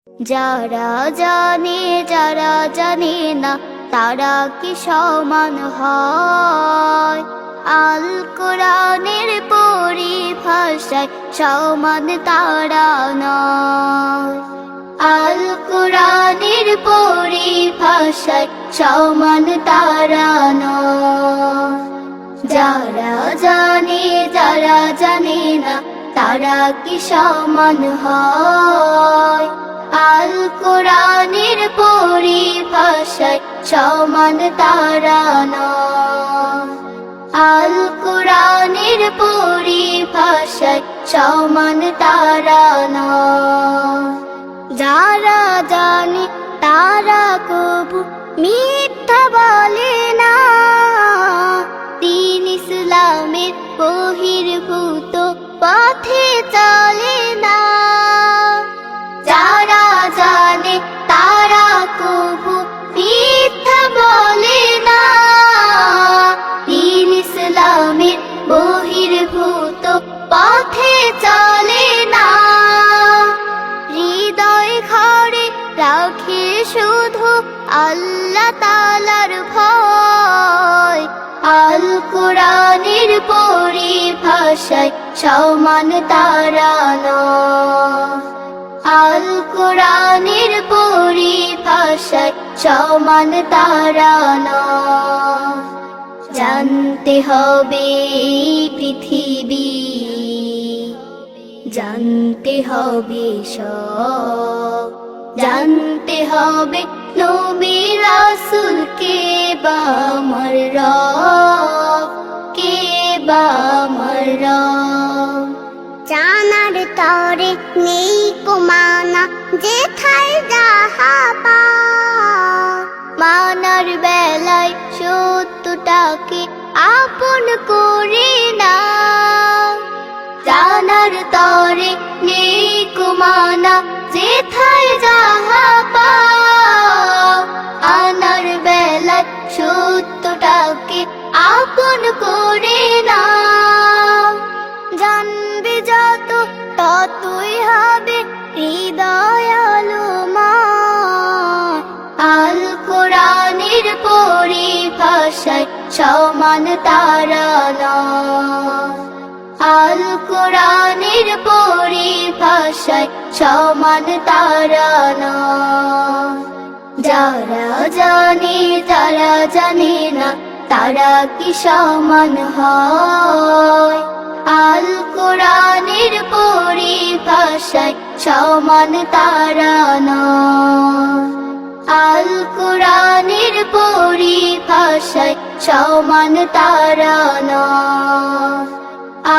যারা জানে না তারা কি সমান হয়? আল কোরআনের পরিভাষায় সমান তারা নয়। আল কোরআনের পরিভাষায় সমান তারা নয়। যারা জানে না তারা কি সমান হয়? আল কোরআনের পরিভাষায় সমান তারা নয়। আল কোরআনের পরিভাষায় সমান তারা নয়। যারা জানে তারা কবু মিথ্যা বলে না, দ্বীন ইসলামের বহির্ভূত পথে চলে না। যারা জানে তারা কবু মিথ্যা বলে না, দ্বীন ইসলামের বহির্ভূত পথে চলে না। হৃদয় ঘরে রাখে শুধু আল্লাহ তাআলার ভয়। আল কোরআনের পরিভাষায় সমান তারা নয়। আল কোরআনের পরিভাষায় সমান তারা নয়। জানতে হবে পৃথিবী, জানতে হবে সব, জানতে হবে নবী রাসূল কে বা আমার রব, কে বা আমার রব। জানার তরে নেই কুমানা যেথায় যাহা পায়, মানার বেলায় সত্যটাকে আপন করে না। জানার তরে নেই কুমানা যেথায় যাহা পায়, আনার বেলায় সত্যটাকে আপন করে না। জানবে যত ততই হবে হৃদয় আলোময়। আল কোরআনের পরিভাষায় সমান তারা নয়। আল কোরআনের পরিভাষায় সমান তারা নয়। যারা জানে না তারা কি সমান হয়? আল কোরআনের পরিভাষায় সমান তারা নয়। আল কোরআনের পরিভাষায় সমান তারা নয়।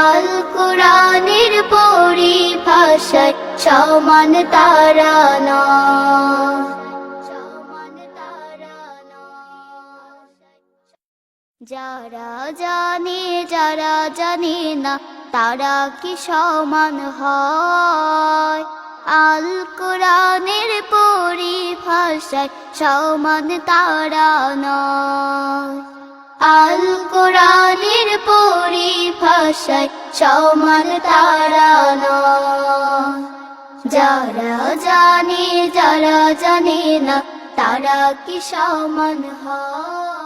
আল কোরআনের পরিভাষায় সমান তারা নয়। যারা জানে না তারা কি সমান হয়? আল কোরআনের পরিভাষায় সমান তারা নয়। আল কোরআনের পরিভাষায় সমান তারা নয়। যারা জানে না তারা কি সমান হয়?